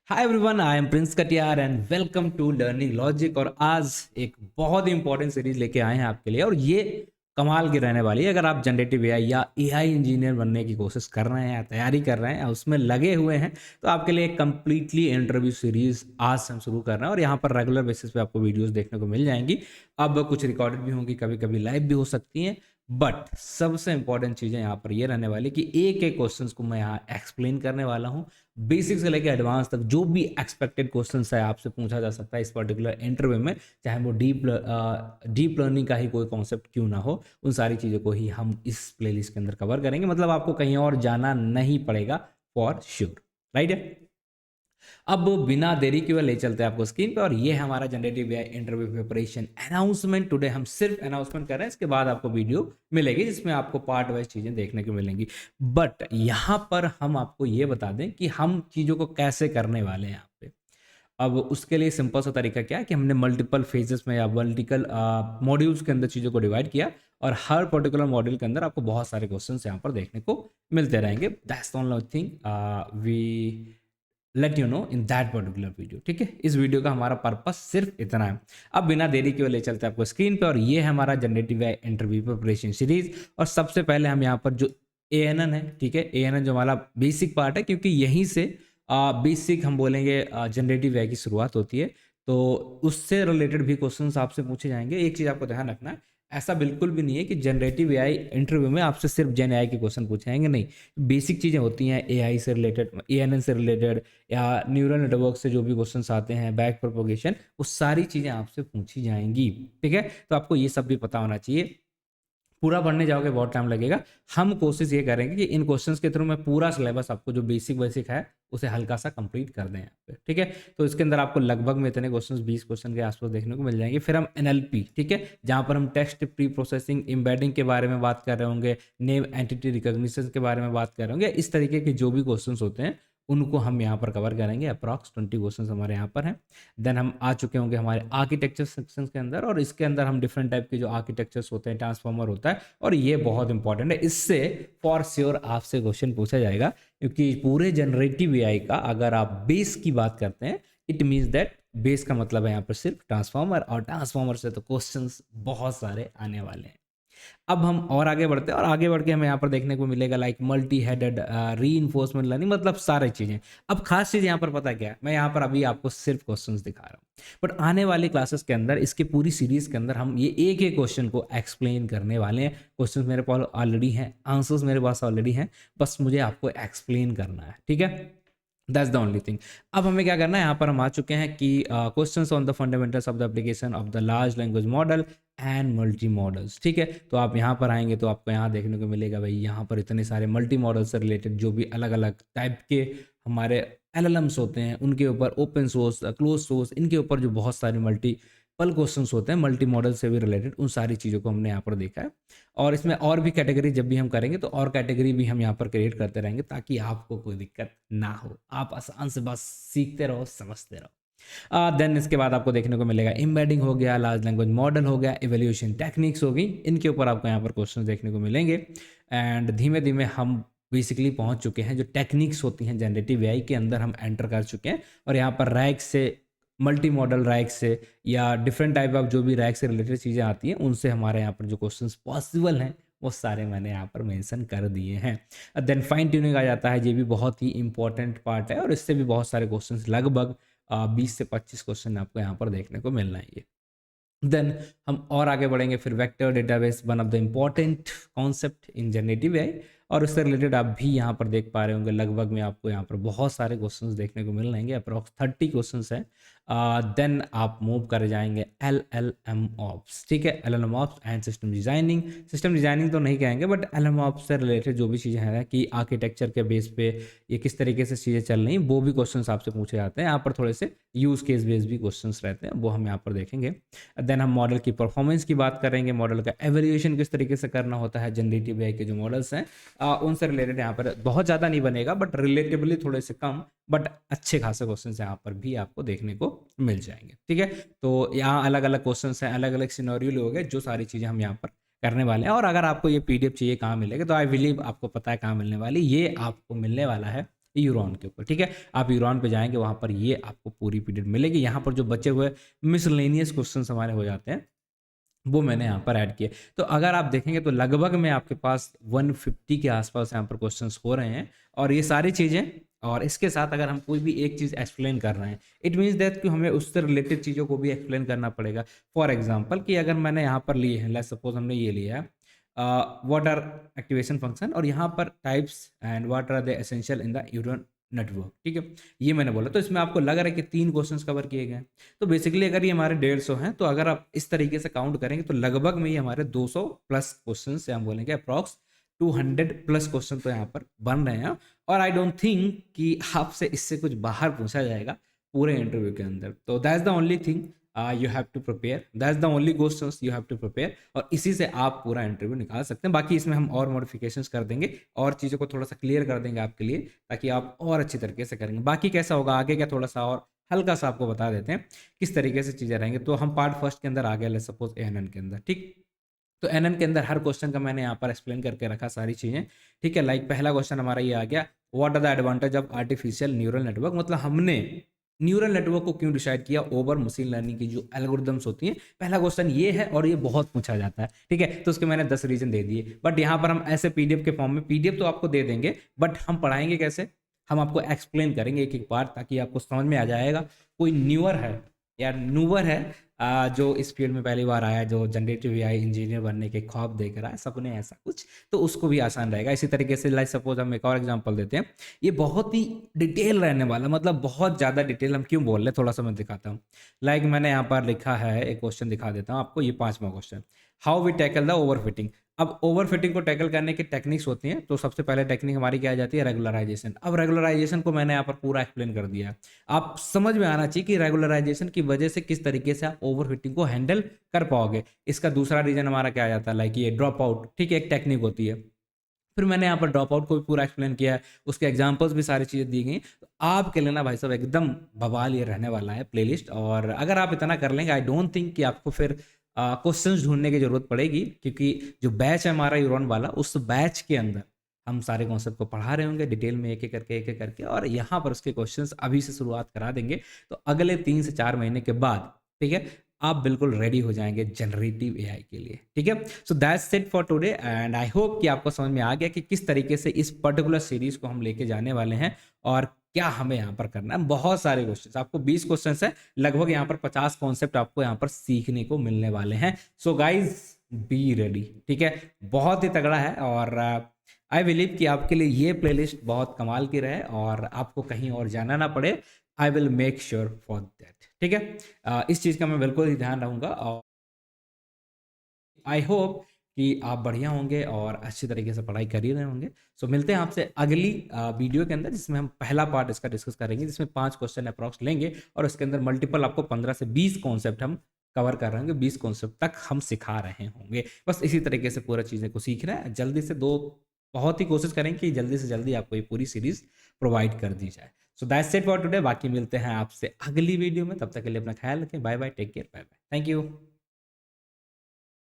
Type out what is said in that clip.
Hi everyone, I am Prince Katiyar and welcome to Learning Logic. और आज एक बहुत ही इंपॉर्टेंट सीरीज लेके आए हैं आपके लिए और ये कमाल की रहने वाली है। अगर आप जनरेटिव एआई या एआई इंजीनियर बनने की कोशिश कर रहे हैं या तैयारी कर रहे हैं या उसमें लगे हुए हैं तो आपके लिए एक कंप्लीटली इंटरव्यू सीरीज आज से हम शुरू कर रहे हैं और यहाँ पर रेगुलर बेसिस पे आपको वीडियोस देखने को मिल जाएंगी। अब कुछ रिकॉर्डेड भी होंगी, कभी कभी लाइव भी हो सकती हैं, बट सबसे इंपॉर्टेंट चीज़ें यहाँ पर ये रहने वाली कि एक एक क्वेश्चंस को मैं यहाँ एक्सप्लेन करने वाला हूँ। बेसिक से लेकर एडवांस तक जो भी एक्सपेक्टेड क्वेश्चंस है आपसे पूछा जा सकता है इस पर्टिकुलर इंटरव्यू में, चाहे वो डीप लर्निंग का ही कोई कॉन्सेप्ट क्यों ना हो, उन सारी चीज़ों को ही हम इस प्लेलिस्ट के अंदर कवर करेंगे। मतलब आपको कहीं और जाना नहीं पड़ेगा फॉर श्योर, राइट है। अब बिना देरी के हुए ले चलते हैं आपको स्क्रीन पे और ये है हमारा generative AI interview preparation announcement. Today हम सिर्फ अनाउंसमेंट कर रहे हैं, इसके बाद आपको वीडियो मिलेगी जिसमें आपको पार्ट वाइज चीजें देखने को मिलेंगी। बट यहाँ पर हम आपको ये बता दें कि हम चीजों को कैसे करने वाले हैं यहाँ पे। अब उसके लिए सिंपल सा तरीका क्या है कि हमने मल्टीपल फेजेस में या मल्टीपल मॉड्यूल्स के अंदर चीज़ों को डिवाइड किया और हर पर्टिकुलर मॉड्यूल के अंदर आपको बहुत सारे क्वेश्चंस यहाँ पर देखने को मिलते रहेंगे। That's the only thing we let you know in that particular video. ठीक है, इस वीडियो का हमारा पर्पस सिर्फ इतना है। अब बिना देरी के ले चलते हैं आपको स्क्रीन पे और ये है हमारा generative AI interview preparation series. और सबसे पहले हम यहाँ पर जो एएनएन है, ठीक है, एएनएन जो हमारा बेसिक पार्ट है, क्योंकि यहीं से बेसिक हम बोलेंगे जनरेटिव एआई की शुरुआत होती है, तो उससे रिलेटेड भी क्वेश्चंस आपसे पूछे जाएंगे। एक चीज़ आपको ध्यान रखना है, ऐसा बिल्कुल भी नहीं है कि जनरेटिव एआई इंटरव्यू में आपसे सिर्फ जेन एआई के क्वेश्चन पूछे जाएंगे, नहीं। बेसिक चीज़ें होती हैं एआई से रिलेटेड, एएनएन से रिलेटेड या न्यूरल नेटवर्क से जो भी क्वेश्चंस आते हैं, बैक प्रोपोगेशन, वो सारी चीज़ें आपसे पूछी जाएंगी। ठीक है, तो आपको ये सब भी पता होना चाहिए। पूरा पढ़ने जाओगे बहुत टाइम लगेगा। हम कोशिश ये करेंगे कि इन क्वेश्चंस के थ्रू मैं पूरा सिलेबस आपको जो बेसिक है उसे हल्का सा कंप्लीट कर दें यहाँ पे। ठीक है, तो इसके अंदर आपको लगभग में इतने क्वेश्चंस 20 क्वेश्चन के आसपास देखने को मिल जाएंगे। फिर हम एनएलपी, ठीक है, जहाँ पर हम टेक्स्ट प्री प्रोसेसिंग एम्बेडिंग के बारे में बात कर रहे होंगे, नेम एंटिटी रिकॉग्निशन के बारे में बात कर रहे होंगे। इस तरीके के जो भी क्वेश्चंस होते हैं उनको हम यहाँ पर कवर करेंगे। अप्रॉक्स 20 क्वेश्चंस हमारे यहाँ पर हैं। देन हम आ चुके होंगे हमारे आर्किटेक्चर सेक्शन के अंदर और इसके अंदर हम डिफरेंट टाइप के जो आर्किटेक्चर्स होते हैं, ट्रांसफॉर्मर होता है और ये बहुत इंपॉर्टेंट है। इससे फॉर श्योर आपसे क्वेश्चन पूछा जाएगा, क्योंकि पूरे जनरेटिव एआई का अगर आप बेस की बात करते हैं, इट मीन्स दैट बेस का मतलब है यहाँ पर सिर्फ ट्रांसफॉर्मर, और ट्रांसफॉर्मर से तो क्वेश्चंस बहुत सारे आने वाले हैं। अब हम और आगे बढ़ते हैं और आगे बढ़ के हमें यहाँ पर देखने को मिलेगा like multi headed reinforcement learning, मतलब सारी चीज़ें। अब खास चीज़ यहाँ पर पता क्या है, मैं यहाँ पर अभी आपको सिर्फ क्वेश्चंस दिखा रहा हूँ, बट आने वाली क्लासेस के अंदर इसके पूरी सीरीज के अंदर हम ये एक एक क्वेश्चन को एक्सप्लेन करने वाले हैं। क्वेश्चन मेरे पास ऑलरेडी हैं, आंसर्स मेरे पास ऑलरेडी हैं, बस मुझे आपको एक्सप्लेन करना है। ठीक है, दैट्स द ओनली थिंग। अब हमें क्या करना है, यहाँ पर हम आ चुके हैं कि questions on the fundamentals of the application of the large language model and multi models. ठीक है, तो आप यहाँ पर आएंगे तो आपको यहाँ देखने को मिलेगा भाई, यहाँ पर इतने सारे मल्टी मॉडल से रिलेटेड जो भी अलग अलग टाइप के हमारे एलएलएम्स होते हैं उनके ऊपर, ओपन सोर्स, क्लोज सोर्स, इनके ऊपर जो बहुत सारे मल्टीपल क्वेश्चंस होते हैं मल्टी मॉडल से भी रिलेटेड, उन सारी चीज़ों को हमने यहाँ पर देखा है। और इसमें और भी कैटेगरी जब भी हम करेंगे तो और कैटेगरी भी हम यहाँ पर क्रिएट करते रहेंगे ताकि आपको कोई दिक्कत ना हो, आप आसान से बस सीखते रहो, समझते रहो। देन इसके बाद आपको देखने को मिलेगा एम्बेडिंग हो गया, लार्ज लैंग्वेज मॉडल हो गया, इवैल्यूएशन टेक्निक्स होगी, इनके ऊपर आपको यहाँ पर क्वेश्चन देखने को मिलेंगे। एंड धीमे धीमे हम बेसिकली पहुंच चुके हैं जो टेक्निक्स होती हैं जनरेटिव एआई के अंदर, हम एंटर कर चुके हैं। और यहाँ पर रैक से, मल्टी मॉडल रैक से या डिफरेंट टाइप ऑफ जो भी रैक से रिलेटेड चीज़ें आती हैं उनसे हमारे यहाँ पर जो क्वेश्चंस पॉसिबल हैं वो सारे मैंने यहाँ पर मेंशन कर दिए हैं। देन फाइन ट्यूनिंग आ जाता है, ये भी बहुत ही इंपॉर्टेंट पार्ट है और इससे भी बहुत सारे क्वेश्चंस, लगभग 20 से 25 क्वेश्चन आपको यहाँ पर देखने को मिलना है। देन हम और आगे बढ़ेंगे, फिर vector database, one of the important concept in generative AI, और उससे रिलेटेड आप भी यहाँ पर देख पा रहे होंगे लगभग में आपको यहाँ पर बहुत सारे क्वेश्चंस देखने को मिल रहेंगे, अप्रॉक्स 30 क्वेश्चंस हैं। देन आप मूव कर जाएंगे एलएलएम ऑप्स। ठीक है, LLM ops and system designing. System designing तो नहीं कहेंगे, बट एलएलएम ऑप्स से रिलेटेड जो भी चीज़ें हैं कि आर्किटेक्चर के बेस पे ये किस तरीके से चीज़ें चल रही हैं, वो भी क्वेश्चंस आपसे पूछे जाते हैं। यहाँ पर थोड़े से यूज केस बेस्ड भी क्वेश्चंस रहते हैं, वो हम यहाँ पर देखेंगे। देन हम मॉडल की परफॉर्मेंस की बात करेंगे, मॉडल का एवेल्यूएशन किस तरीके से करना होता है, जनरेटिव एआई के जो मॉडल्स हैं उनसे रिलेटेड यहाँ पर बहुत ज़्यादा नहीं बनेगा, बट रिलेटिवली थोड़े से कम, बट अच्छे खासे क्वेश्चन यहाँ पर भी आपको देखने को मिल जाएंगे। ठीक है, तो यहाँ अलग अलग क्वेश्चन हैं, अलग अलग सिनेरियो लोगे, जो सारी चीज़ें हम यहाँ पर करने वाले हैं। और अगर आपको ये पीडीएफ चाहिए कहाँ मिलेगा, तो आई बिलीव आपको पता है कहाँ मिलने वाली, ये आपको मिलने वाला है यूरॉन के ऊपर, ठीक है। आप यूरॉन पे जाएंगे, वहाँ पर ये आपको पूरी पीडीएफ मिलेगी। यहाँ पर जो बचे हुए मिसलेनियस क्वेश्चन हमारे हो जाते हैं वो मैंने यहाँ पर ऐड किए। तो अगर आप देखेंगे तो लगभग में आपके पास 150 के आसपास यहाँ पर क्वेश्चंस हो रहे हैं, और ये सारी चीज़ें, और इसके साथ अगर हम कोई भी एक चीज़ एक्सप्लेन कर रहे हैं, इट मीन्स दैट कि हमें उससे रिलेटेड चीज़ों को भी एक्सप्लेन करना पड़ेगा। फॉर एग्जांपल कि अगर मैंने यहाँ पर लिए हैं, लेट्स सपोज हमने ये लिया है वाटर एक्टिवेशन फंक्शन, और यहाँ पर types and what are the essential in the यूरन नेटवर्क, ठीक है, ये मैंने बोला। तो इसमें आपको लग रहा है कि 3 क्वेश्चंस कवर किए गए। तो बेसिकली अगर ये हमारे 150 हैं, तो अगर आप इस तरीके से काउंट करेंगे तो लगभग में ये हमारे 200 प्लस क्वेश्चन से हम बोलेंगे अप्रॉक्स 200 प्लस क्वेश्चन तो यहाँ पर बन रहे हैं। और आई डोंट थिंक कि आपसे इससे कुछ बाहर पूछा जाएगा पूरे इंटरव्यू के अंदर। तो that's the only thing you have to prepare, that's the only questions you have to prepare, और इसी से आप पूरा इंटरव्यू निकाल सकते हैं। बाकी इसमें हम और मॉडिफिकेशंस कर देंगे और चीज़ों को थोड़ा सा क्लियर कर देंगे आपके लिए, ताकि आप और अच्छी तरीके से करेंगे। बाकी कैसा होगा आगे क्या, थोड़ा सा और हल्का सा आपको बता देते हैं किस तरीके से चीज़ें रहेंगी। तो हम पार्ट फर्स्ट के अंदर आ गए, लेट्स सपोज एएनएन के अंदर, ठीक। तो एएनएन के अंदर हर क्वेश्चन का मैंने यहाँ पर एक्सप्लेन करके रखा सारी चीज़ें, ठीक है। लाइक पहला क्वेश्चन हमारा ये आ गया, what are the advantage of artificial neural network, मतलब हमने न्यूरल नेटवर्क को क्यों डिसाइड किया ओवर मशीन लर्निंग की जो एल्गोरिदम्स होती हैं। पहला क्वेश्चन ये है और ये बहुत पूछा जाता है, ठीक है। तो उसके मैंने 10 रीजन दे दिए, बट यहाँ पर हम ऐसे पीडीएफ के फॉर्म में, पीडीएफ तो आपको दे देंगे, बट हम पढ़ाएंगे कैसे, हम आपको एक्सप्लेन करेंगे एक एक पार्ट, ताकि आपको समझ में आ जाएगा। कोई न्यूअर है या न्यूअर है जो इस फील्ड में पहली बार आया है, जो जनरेटिव एआई इंजीनियर बनने के ख्वाब देख रहा है, सपने ऐसा कुछ, तो उसको भी आसान रहेगा। इसी तरीके से लाइक सपोज हम एक और एग्जांपल देते हैं, ये बहुत ही डिटेल रहने वाला, मतलब बहुत ज़्यादा डिटेल। हम क्यों बोल रहे हैं, थोड़ा सा मैं दिखाता हूँ। लाइक मैंने यहाँ पर लिखा है, एक क्वेश्चन दिखा देता हूँ आपको, ये 5वां question, how we tackle the overfitting. अब ओवरफिटिंग को टैकल करने की टेक्निक्स होती हैं, तो सबसे पहले टेक्निक हमारी क्या आ जाती है, रेगुलराइजेशन। अब रेगुलराइजेशन को मैंने यहाँ पर पूरा एक्सप्लेन कर दिया है, आप समझ में आना चाहिए कि रेगुलराइजेशन की वजह से किस तरीके से आप ओवरफिटिंग को हैंडल कर पाओगे। इसका दूसरा रीजन हमारा क्या आ जाता है, लाइक ये ड्रॉप आउट, ठीक है, एक टेक्निक होती है। फिर मैंने यहाँ पर ड्रॉप आउट को भी पूरा एक्सप्लेन किया है, उसके एग्जांपल्स भी सारी चीज़ें दी गई। तो आपके लिए ना भाई साहब एकदम बवाल ये रहने वाला है प्लेलिस्ट, और अगर आप इतना कर लेंगे, आई डोंट थिंक कि आपको फिर क्वेश्चंस ढूंढने की जरूरत पड़ेगी, क्योंकि जो बैच है हमारा यूरॉन वाला, उस बैच के अंदर हम सारे कॉन्सेप्ट को पढ़ा रहे होंगे डिटेल में, एक एक करके, और यहाँ पर उसके क्वेश्चंस अभी से शुरुआत करा देंगे। तो अगले 3 से 4 महीने के बाद, ठीक है, आप बिल्कुल रेडी हो जाएंगे जनरेटिव एआई के लिए, ठीक है। So that's it for today, and I hope कि आपको समझ में आ गया कि किस तरीके से इस पर्टिकुलर सीरीज को हम लेके जाने वाले हैं, और क्या हमें यहाँ पर करना है। बहुत सारे क्वेश्चंस, आपको 20 क्वेश्चंस है, लगभग यहाँ पर 50 कॉन्सेप्ट आपको यहाँ पर सीखने को मिलने वाले हैं। सो गाइज बी रेडी, ठीक है, बहुत ही तगड़ा है, और आई बिलीव कि आपके लिए ये प्लेलिस्ट बहुत कमाल की रहे और आपको कहीं और जाना ना पड़े। I will make sure for that, ठीक है। इस चीज़ का मैं बिल्कुल ही ध्यान रहूँगा, और आई होप कि आप बढ़िया होंगे और अच्छी तरीके से पढ़ाई कर ही रहे होंगे। सो मिलते हैं आपसे अगली वीडियो के अंदर, जिसमें हम पहला पार्ट इसका डिस्कस करेंगे, जिसमें 5 क्वेश्चन अप्रॉक्स लेंगे, और उसके अंदर मल्टीपल आपको 15 से 20 कॉन्सेप्ट हम कवर कर रहे होंगे, 20 कॉन्सेप्ट तक हम सिखा रहे होंगे। बस इसी तरीके से पूरा चीज़ें को सीख रहे हैं, जल्दी से बहुत ही कोशिश करेंगे कि जल्दी से जल्दी आपको ये पूरी सीरीज प्रोवाइड कर दी जाए। So that's it for today, बाकी मिलते हैं आपसे अगली वीडियो में, तब तक के लिए अपना ख्याल रखें, bye bye, take care, bye bye, thank you.